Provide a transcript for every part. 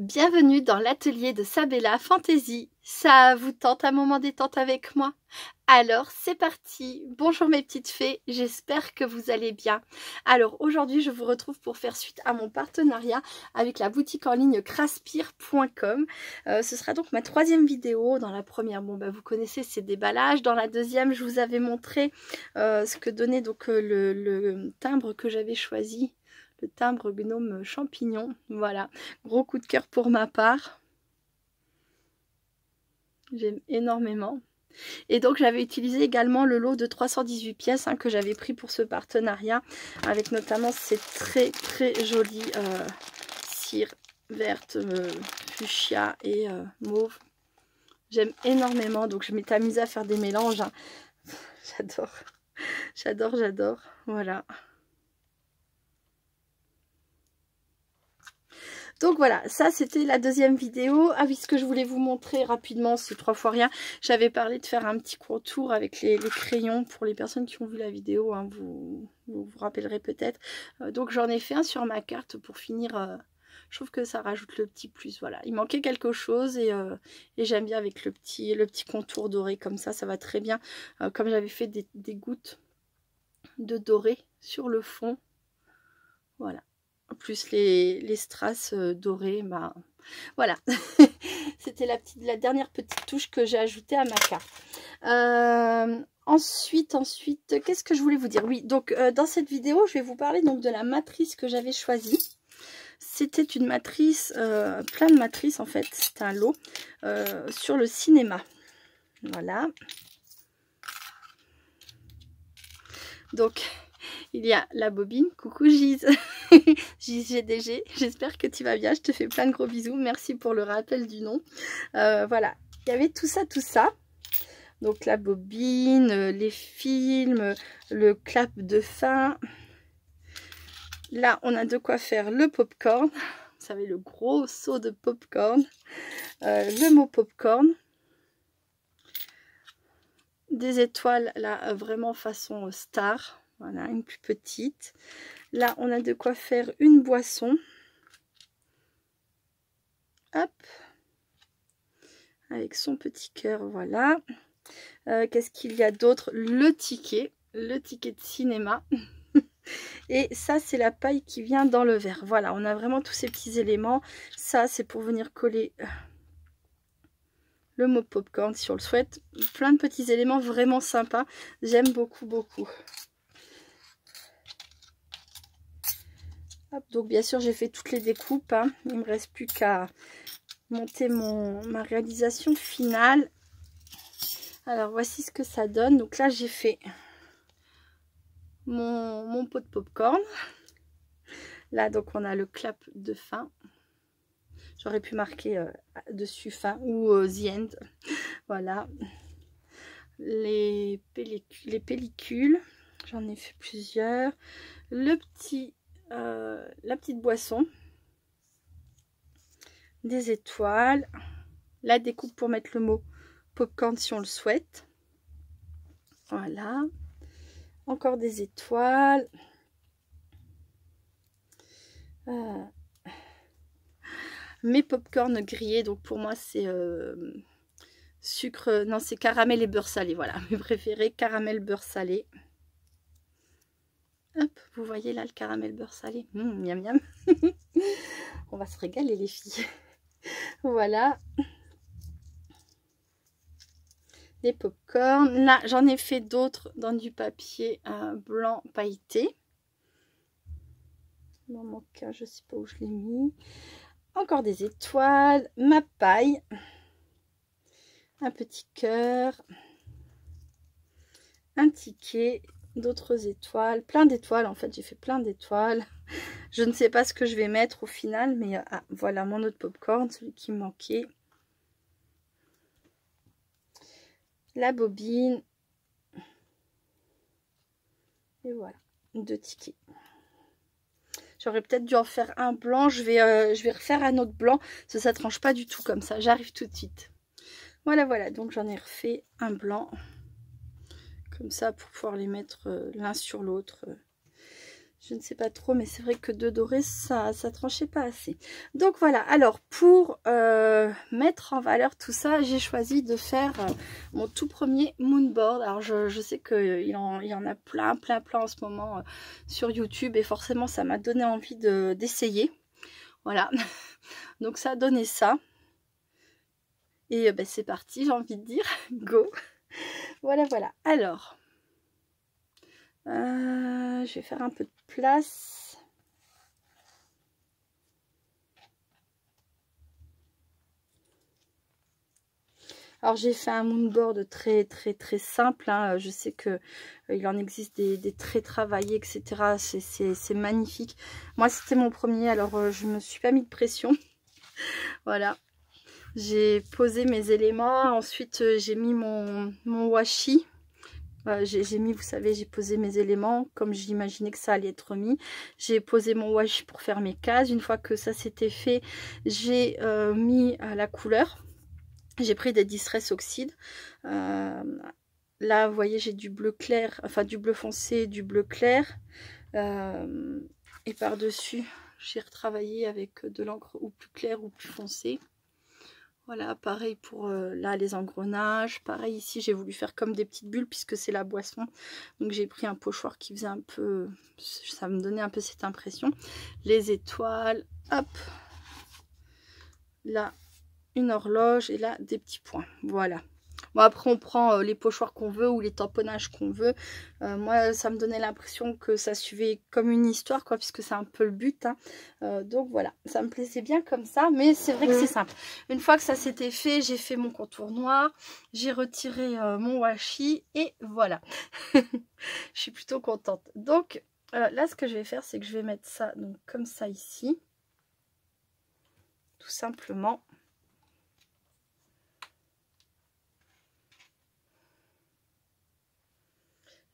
Bienvenue dans l'atelier de Sabella Fantasy. Ça vous tente un moment détente avec moi? Alors c'est parti. Bonjour mes petites fées, j'espère que vous allez bien. Alors aujourd'hui je vous retrouve pour faire suite à mon partenariat avec la boutique en ligne craspire.com. Ce sera donc ma troisième vidéo. Dans la première, vous connaissez ces déballages. Dans la deuxième, je vous avais montré ce que donnait donc le timbre que j'avais choisi. Le timbre gnome champignon, voilà, gros coup de cœur pour ma part. J'aime énormément. Et donc j'avais utilisé également le lot de 318 pièces que j'avais pris pour ce partenariat, avec notamment ces très jolies cire verte, fuchsia et mauve. J'aime énormément, donc je m'étais amusée à faire des mélanges. J'adore, voilà. Donc voilà, ça c'était la deuxième vidéo. Ah oui, ce que je voulais vous montrer rapidement, c'est 3 fois rien. J'avais parlé de faire un petit contour avec les crayons pour les personnes qui ont vu la vidéo, vous rappellerez peut-être. Donc j'en ai fait un sur ma carte pour finir. Je trouve que ça rajoute le petit plus. Voilà, il manquait quelque chose et j'aime bien avec le petit contour doré comme ça va très bien. Comme j'avais fait des gouttes de doré sur le fond. Voilà. Plus les strass dorés, voilà. C'était la dernière petite touche que j'ai ajoutée à ma carte. Ensuite, qu'est-ce que je voulais vous dire? Oui, donc dans cette vidéo, je vais vous parler donc de la matrice que j'avais choisie. C'était une matrice, plein de matrices en fait, c'est un lot sur le cinéma. Voilà. Donc, il y a la bobine. Coucou Gise. Gise GDG, j'espère que tu vas bien. Je te fais plein de gros bisous. Merci pour le rappel du nom. Voilà, il y avait tout ça. Donc la bobine, les films, le clap de fin. Là, on a de quoi faire le popcorn. Vous savez, le gros seau de popcorn. Le mot popcorn. Des étoiles, là, vraiment façon star. Voilà, une plus petite. Là, on a de quoi faire une boisson. Hop. Avec son petit cœur, voilà. Qu'est-ce qu'il y a d'autre? Le ticket de cinéma. Et ça, c'est la paille qui vient dans le verre. Voilà, on a vraiment tous ces petits éléments. Ça, c'est pour venir coller le mot popcorn, si on le souhaite. Plein de petits éléments vraiment sympas. J'aime beaucoup. Hop, donc bien sûr j'ai fait toutes les découpes, il me reste plus qu'à monter ma réalisation finale. Alors voici ce que ça donne. Donc là j'ai fait mon pot de popcorn. Là donc on a le clap de fin. J'aurais pu marquer dessus fin ou the end. Voilà. Les pellicules, j'en ai fait plusieurs. La petite boisson, des étoiles, la découpe pour mettre le mot popcorn si on le souhaite. Voilà, encore des étoiles. Mes popcorn grillés, donc pour moi c'est sucre, non c'est caramel et beurre salé. Voilà, mes préférés, caramel beurre salé. Hop, vous voyez là le caramel beurre salé. Miam miam. On va se régaler les filles. Voilà. Des popcorn. Là, j'en ai fait d'autres dans du papier blanc pailleté. Dans mon cas, je sais pas où je l'ai mis. Encore des étoiles. Ma paille. Un petit cœur. Un ticket. D'autres étoiles. Plein d'étoiles, en fait. J'ai fait plein d'étoiles. Je ne sais pas ce que je vais mettre au final, mais voilà mon autre popcorn, celui qui me manquait. La bobine. Et voilà, 2 tickets. J'aurais peut-être dû en faire un blanc. Je vais refaire un autre blanc. Ça tranche pas du tout comme ça. J'arrive tout de suite. Voilà. Donc j'en ai refait un blanc. Comme ça pour pouvoir les mettre l'un sur l'autre. Je ne sais pas trop, mais c'est vrai que de doré, ça tranchait pas assez. Donc voilà, alors pour mettre en valeur tout ça, j'ai choisi de faire mon tout premier moonboard. Alors je sais qu'il y en a plein en ce moment sur YouTube, et forcément ça m'a donné envie d'essayer. Voilà, donc ça a donné ça. Et ben, c'est parti, j'ai envie de dire, go. Voilà, voilà. Alors, je vais faire un peu de place. Alors j'ai fait un moonboard très simple, hein. Je sais que il en existe des très travaillés, etc. C'est magnifique. Moi c'était mon premier, alors je me suis pas mis de pression. Voilà. J'ai posé mes éléments, ensuite j'ai mis mon washi. J'ai mis, vous savez, j'ai posé mes éléments comme j'imaginais que ça allait être mis. J'ai posé mon washi pour faire mes cases. Une fois que ça s'était fait, j'ai mis la couleur. J'ai pris des Distress Oxide. Là, vous voyez, j'ai du bleu clair, enfin du bleu foncé, du bleu clair. Et par-dessus, j'ai retravaillé avec de l'encre ou plus claire ou plus foncée. Voilà, pareil pour là les engrenages. Pareil ici, j'ai voulu faire comme des petites bulles puisque c'est la boisson. Donc j'ai pris un pochoir qui faisait un peu, ça me donnait un peu cette impression. Les étoiles, hop. Là, une horloge et là des petits points. Voilà. Bon, après on prend les pochoirs qu'on veut ou les tamponnages qu'on veut. Moi ça me donnait l'impression que ça suivait comme une histoire, quoi, puisque c'est un peu le but, hein. Donc voilà, ça me plaisait bien comme ça, mais c'est vrai que c'est simple. Une fois que ça s'était fait, j'ai fait mon contour noir, j'ai retiré mon washi et voilà. Je suis plutôt contente. Donc là ce que je vais faire, c'est que je vais mettre ça donc comme ça ici, tout simplement.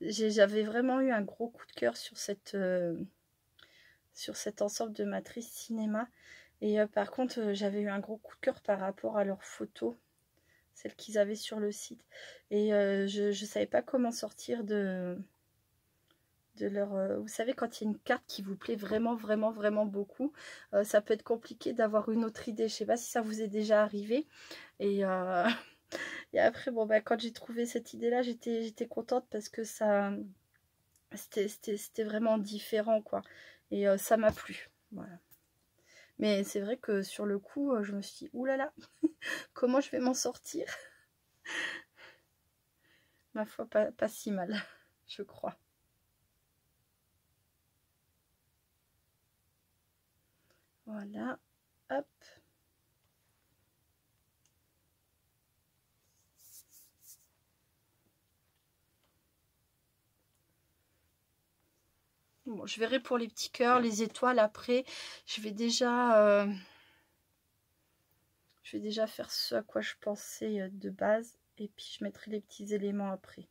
J'avais vraiment eu un gros coup de cœur sur cet ensemble de matrices cinéma. Et par contre, j'avais eu un gros coup de cœur par rapport à leurs photos, celles qu'ils avaient sur le site. Et je ne savais pas comment sortir de leur... vous savez, quand il y a une carte qui vous plaît vraiment beaucoup, ça peut être compliqué d'avoir une autre idée. Je ne sais pas si ça vous est déjà arrivé. Et... Et après, bon, bah, quand j'ai trouvé cette idée-là, j'étais contente parce que ça, c'était vraiment différent, quoi. Et ça m'a plu, voilà. Mais c'est vrai que sur le coup, je me suis dit, oulala, comment je vais m'en sortir? Ma foi, pas si mal, je crois. Voilà, hop. Bon, je verrai pour les petits cœurs, les étoiles après. Je vais déjà faire ce à quoi je pensais de base. Et puis je mettrai les petits éléments après.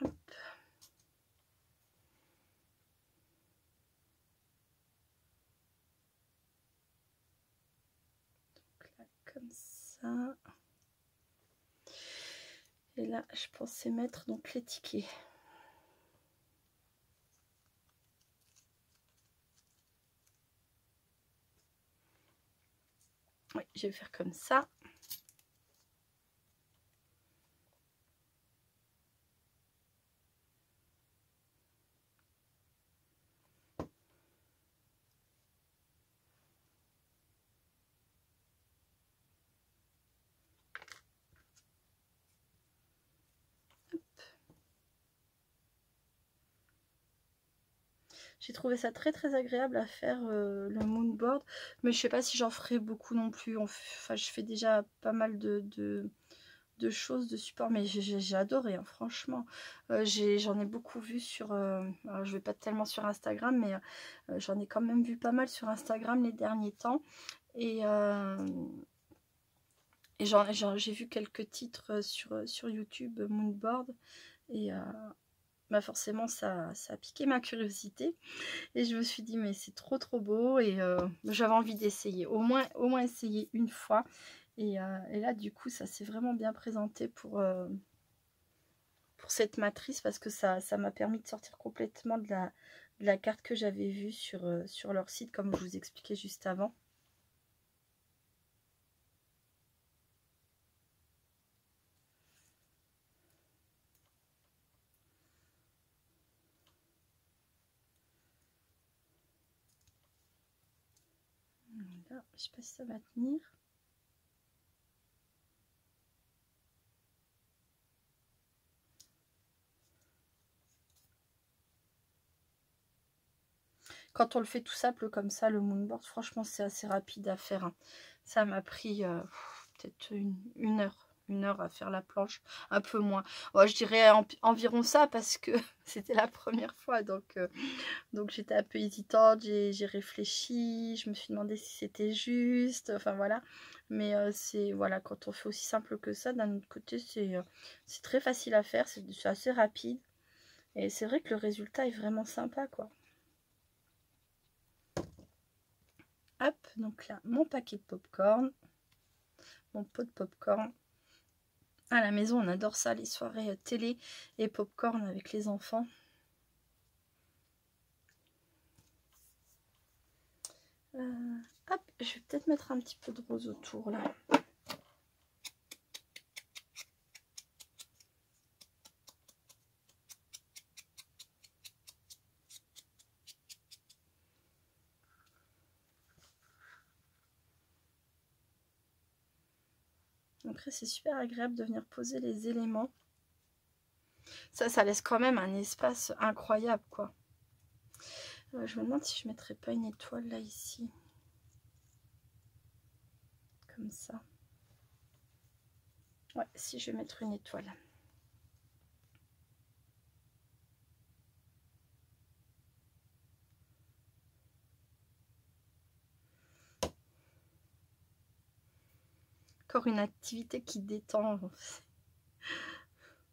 Hop. Donc là, comme ça. Et là, je pensais mettre donc les tickets. Oui, je vais faire comme ça. J'ai trouvé ça très agréable à faire le moonboard, mais je sais pas si j'en ferai beaucoup non plus. Enfin, je fais déjà pas mal de choses de support, mais j'ai adoré, hein, franchement. J'en ai beaucoup vu sur... alors je vais pas tellement sur Instagram, mais j'en ai quand même vu pas mal sur Instagram les derniers temps. Et j'ai vu quelques titres sur YouTube, moonboard, et... bah forcément ça a piqué ma curiosité et je me suis dit mais c'est trop beau, et j'avais envie d'essayer, au moins essayer une fois, Et là, du coup, ça s'est vraiment bien présenté pour cette matrice, parce que ça m'a permis de sortir complètement de la carte que j'avais vue sur leur site, comme je vous expliquais juste avant. Voilà, je sais pas si ça va tenir. Quand on le fait tout simple comme ça, le moonboard, franchement, c'est assez rapide à faire. Hein. Ça m'a pris peut-être une heure à faire la planche, un peu moins. Ouais, je dirais environ ça, parce que c'était la première fois, donc j'étais un peu hésitante, j'ai réfléchi, je me suis demandé si c'était juste, enfin voilà. Mais c'est, voilà, quand on fait aussi simple que ça, d'un autre côté, c'est très facile à faire, c'est assez rapide. Et c'est vrai que le résultat est vraiment sympa, quoi. Hop, donc là, mon paquet de popcorn, mon pot de popcorn. À la maison, on adore ça, les soirées télé et popcorn avec les enfants. Hop, je vais peut-être mettre un petit peu de rose autour, là. Après, c'est super agréable de venir poser les éléments. Ça laisse quand même un espace incroyable, quoi. Je me demande si je ne mettrais pas une étoile là, ici. Comme ça. Ouais, si, je vais mettre une étoile. Encore une activité qui détend.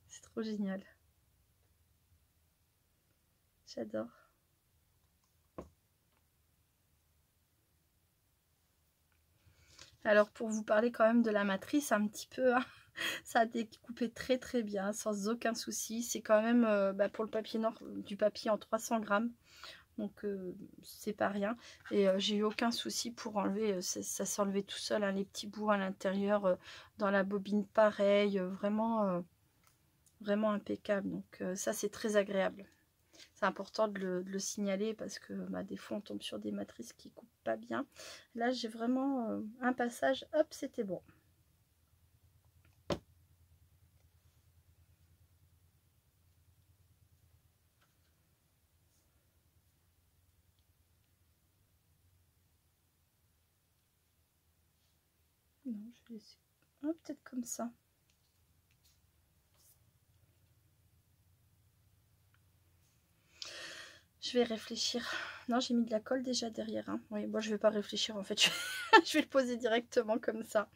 C'est trop génial. J'adore. Alors, pour vous parler quand même de la matrice un petit peu, hein, ça a découpé très très bien, sans aucun souci. C'est quand même, pour le papier noir, du papier en 300 grammes. Donc, c'est pas rien. Et j'ai eu aucun souci pour enlever, ça s'est enlevé tout seul, hein, les petits bouts à l'intérieur, dans la bobine pareil, vraiment, vraiment impeccable. Donc, ça, c'est très agréable. C'est important de le signaler, parce que des fois on tombe sur des matrices qui coupent pas bien. Là j'ai vraiment un passage, hop, c'était bon. Non, je vais laisser peut-être comme ça. Je vais réfléchir. Non, j'ai mis de la colle déjà derrière. Hein. Oui, bon, je vais pas réfléchir en fait. Je vais le poser directement comme ça.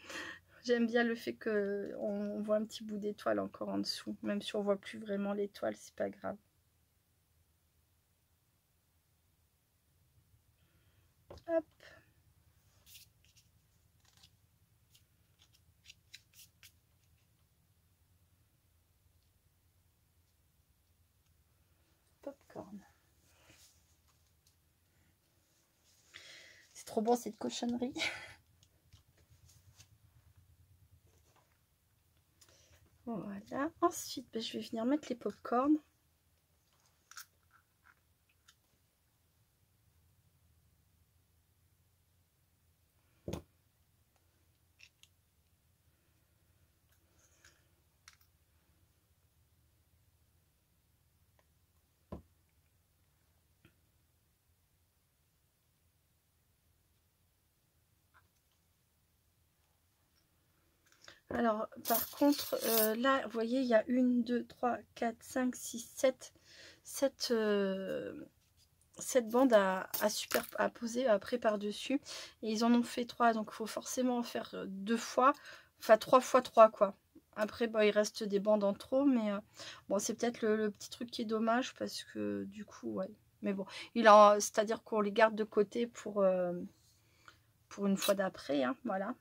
J'aime bien le fait qu'on voit un petit bout d'étoile encore en dessous. Même si on voit plus vraiment l'étoile, c'est pas grave. Hop. Popcorn. C'est trop bon cette cochonnerie. Voilà. Ensuite, je vais venir mettre les popcorn. Alors, par contre, là, vous voyez, il y a 1, 2, 3, 4, 5, 6, 7 bandes à poser après par-dessus. Et ils en ont fait 3, donc il faut forcément en faire 2 fois, enfin 3 fois 3, quoi. Après, bon, il reste des bandes en trop, mais bon, c'est peut-être le petit truc qui est dommage, parce que du coup, ouais. Mais bon, c'est-à-dire qu'on les garde de côté pour une fois d'après, hein, voilà.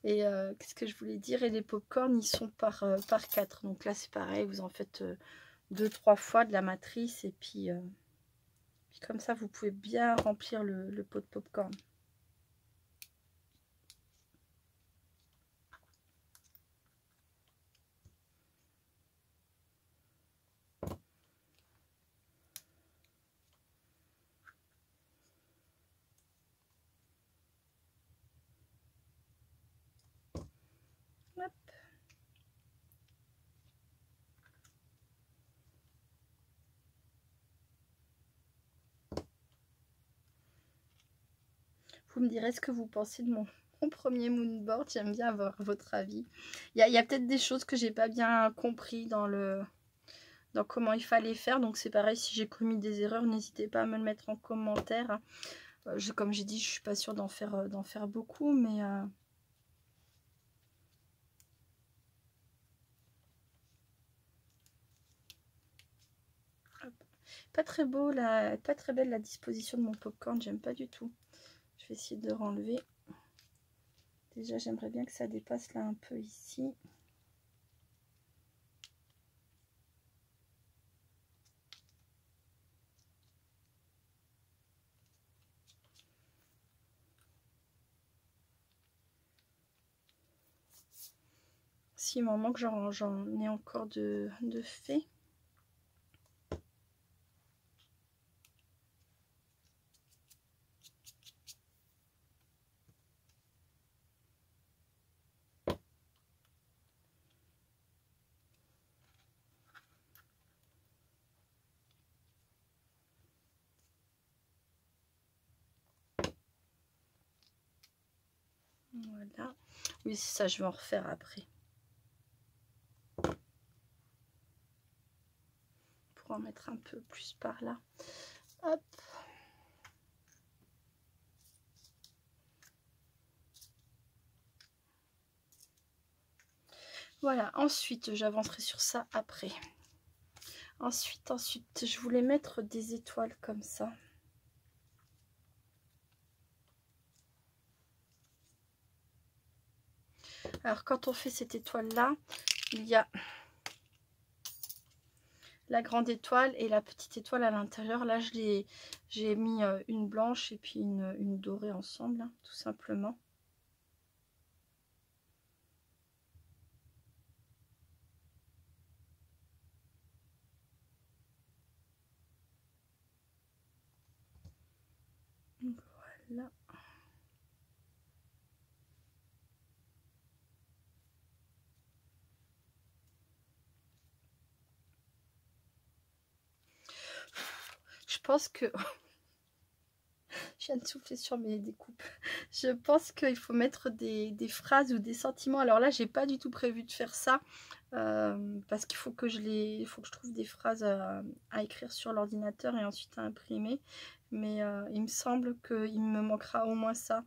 Et qu'est-ce que je voulais dire? Et les pop-corn, ils sont par 4. Donc là, c'est pareil, vous en faites 2-3 fois de la matrice. Et puis comme ça, vous pouvez bien remplir le pot de pop-corn. Hop. Vous me direz ce que vous pensez de mon premier moonboard. J'aime bien avoir votre avis. Il y a peut-être des choses que j'ai pas bien compris dans comment il fallait faire. Donc c'est pareil, si j'ai commis des erreurs, n'hésitez pas à me le mettre en commentaire. Comme j'ai dit, je suis pas sûre d'en faire beaucoup, mais pas très beau, pas très belle la disposition de mon popcorn, j'aime pas du tout. Je vais essayer de renlever. Déjà, j'aimerais bien que ça dépasse là un peu ici. S'il m'en manque, j'en ai encore de fait. Voilà. Oui, c'est ça, je vais en refaire après. Pour en mettre un peu plus par là. Hop. Voilà, ensuite, j'avancerai sur ça après. Ensuite, je voulais mettre des étoiles comme ça. Alors, quand on fait cette étoile-là, il y a la grande étoile et la petite étoile à l'intérieur. Là, j'ai mis une blanche et puis une dorée ensemble, hein, tout simplement. Voilà. Je pense que... Je viens de souffler sur mes découpes. Je pense qu'il faut mettre des phrases ou des sentiments. Alors là, j'ai pas du tout prévu de faire ça. Parce qu'il faut que il faut que je trouve des phrases à écrire sur l'ordinateur et ensuite à imprimer. Mais il me semble qu'il me manquera au moins ça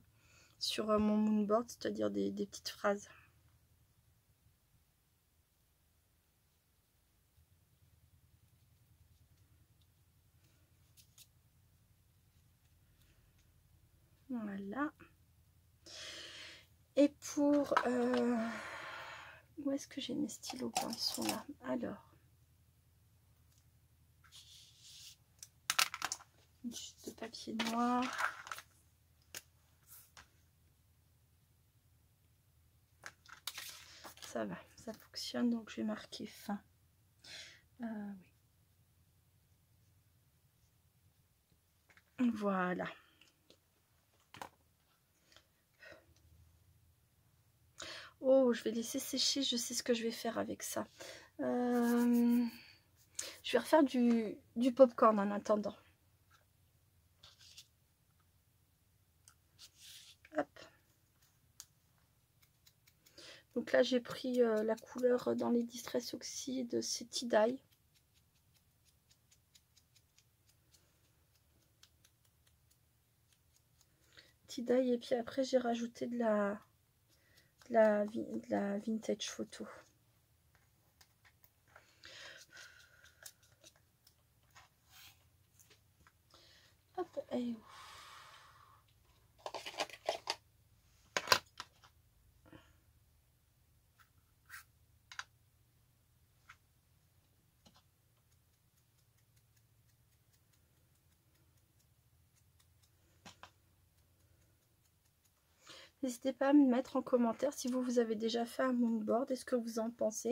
sur mon moonboard, c'est-à-dire des petites phrases. Voilà. Et pour... où est-ce que j'ai mes stylos quand ils sont là? Alors. Une chute de papier noir. Ça va, ça fonctionne, donc je vais marquer fin. Oui. Voilà. Oh, je vais laisser sécher, je sais ce que je vais faire avec ça. Je vais refaire du popcorn en attendant. Hop. Donc là, j'ai pris la couleur dans les Distress Oxide, c'est Tie-Dye. Tie-Dye, et puis après, j'ai rajouté de la vintage photo. Hop, et N'hésitez pas à me mettre en commentaire si vous avez déjà fait un moonboard, est-ce que vous en pensez,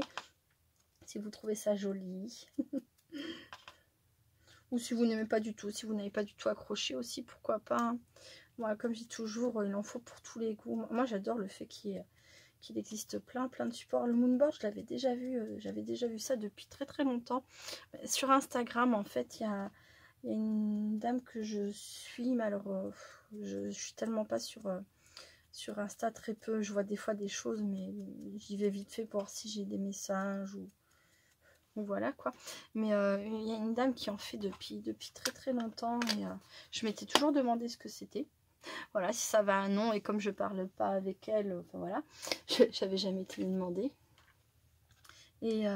si vous trouvez ça joli. Ou si vous n'aimez pas du tout, si vous n'avez pas du tout accroché aussi, pourquoi pas. Hein. Voilà, comme je dis toujours, il en faut pour tous les goûts. Moi j'adore le fait qu'il existe plein de supports. Le moonboard, je l'avais déjà vu, j'avais déjà vu ça depuis très longtemps. Sur Instagram, en fait, il y a une dame que je suis, mais alors je suis tellement pas sur Insta, très peu. Je vois des fois des choses, mais j'y vais vite fait pour voir si j'ai des messages ou voilà quoi. Mais il y a une dame qui en fait depuis très longtemps et je m'étais toujours demandé ce que c'était. Voilà, si ça va un nom, et comme je parle pas avec elle, enfin voilà, j'avais jamais été lui demander. Et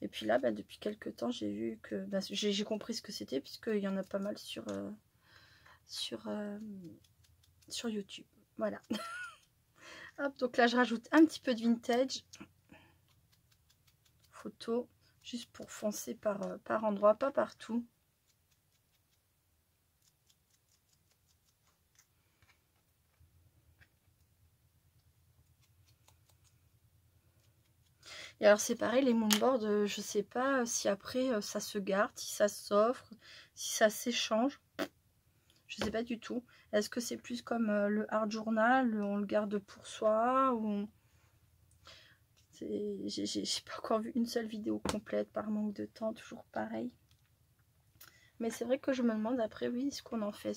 puis là, bah, depuis quelques temps, j'ai vu que bah, j'ai compris ce que c'était, puisqu'il y en a pas mal sur YouTube. Voilà. Hop, donc là, je rajoute un petit peu de vintage. Photo, juste pour foncer par endroit, pas partout. Et alors c'est pareil, les moonboards, je sais pas si après ça se garde, si ça s'offre, si ça s'échange. Je sais pas du tout. Est-ce que c'est plus comme le art journal, on le garde pour soi ou... J'ai pas encore vu une seule vidéo complète par manque de temps, toujours pareil. Mais c'est vrai que je me demande après, oui, ce qu'on en fait.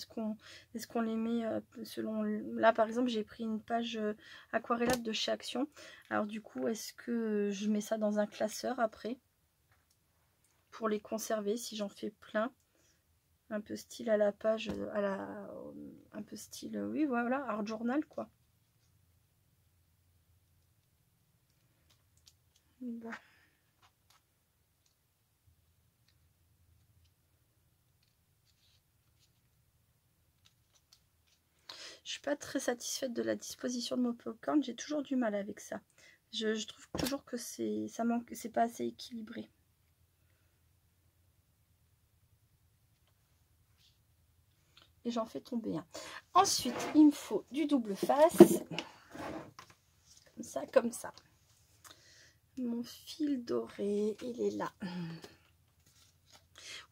Est-ce qu'on les met selon... Là, par exemple, j'ai pris une page aquarellable de chez Action. Alors du coup, est-ce que je mets ça dans un classeur après pour les conserver si j'en fais plein? Un peu style à la page, un peu style, oui, voilà, art journal, quoi. Bon. Je suis pas très satisfaite de la disposition de mon popcorn. J'ai toujours du mal avec ça. Je trouve toujours que ça manque, c'est pas assez équilibré. Et j'en fais tomber un. Ensuite, il me faut du double face. Comme ça, comme ça. Mon fil doré, il est là.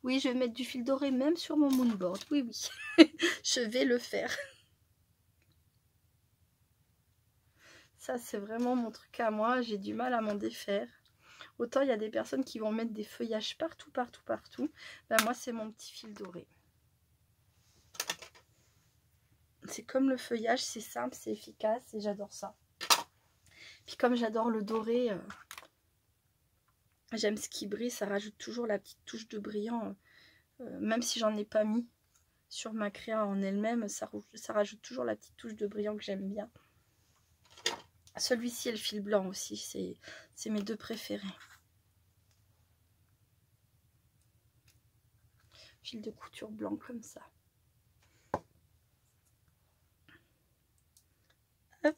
Oui, je vais mettre du fil doré même sur mon moonboard. Oui, oui. Je vais le faire. Ça, c'est vraiment mon truc à moi. J'ai du mal à m'en défaire. Autant, il y a des personnes qui vont mettre des feuillages partout. Ben, moi, c'est mon petit fil doré. C'est comme le feuillage, c'est simple, c'est efficace et j'adore ça. Puis comme j'adore le doré, j'aime ce qui brille, ça rajoute toujours la petite touche de brillant. Même si j'en ai pas mis sur ma créa en elle-même, ça rajoute toujours la petite touche de brillant que j'aime bien. Celui-ci et le fil blanc aussi, c'est mes deux préférés. Fil de couture blanc comme ça. Hop.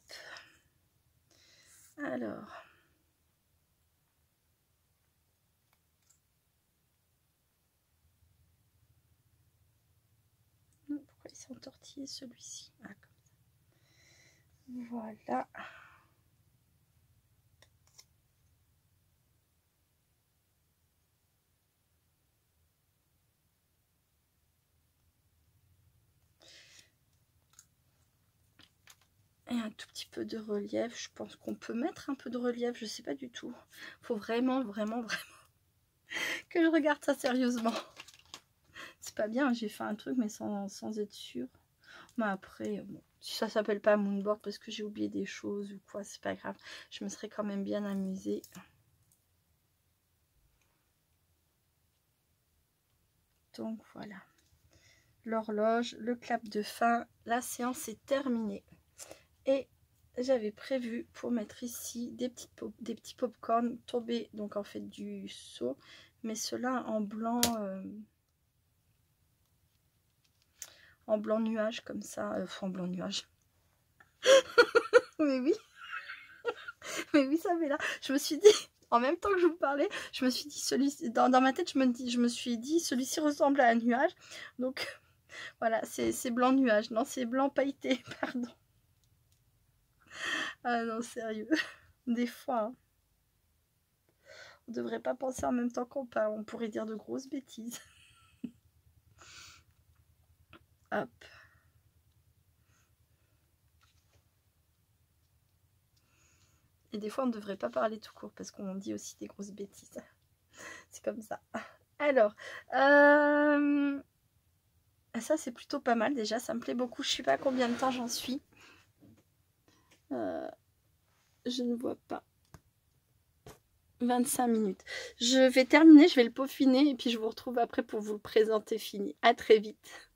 Alors. Pourquoi il s'est entortillé celui-ci? Ah, comme ça. Voilà. Et un tout petit peu de relief. Je pense qu'on peut mettre un peu de relief. Je sais pas du tout. Faut vraiment que je regarde ça sérieusement. C'est pas bien. J'ai fait un truc mais sans être sûre. Mais après, bon, si ça s'appelle pas moonboard parce que j'ai oublié des choses ou quoi, c'est pas grave. Je me serais quand même bien amusée. Donc voilà. L'horloge, le clap de fin. La séance est terminée. Et j'avais prévu pour mettre ici des petits popcorn tombés, donc en fait du seau, mais ceux-là en blanc nuage comme ça, en blanc nuage. Mais oui, mais oui, ça fait là. Je me suis dit, en même temps que je vous parlais, je me suis dit, celui-ci, dans ma tête, je me suis dit, celui-ci ressemble à un nuage. Donc voilà, c'est blanc nuage. Non, c'est blanc pailleté, pardon. Ah non, sérieux. Des fois, hein. On devrait pas penser en même temps qu'on parle. On pourrait dire de grosses bêtises. Hop. Et des fois, on ne devrait pas parler tout court parce qu'on dit aussi des grosses bêtises. C'est comme ça. Alors, ça c'est plutôt pas mal déjà. Ça me plaît beaucoup. Je ne sais pas combien de temps j'en suis. Je ne vois pas. 25 minutes. Je vais terminer, je vais le peaufiner et puis je vous retrouve après pour vous le présenter fini. À très vite.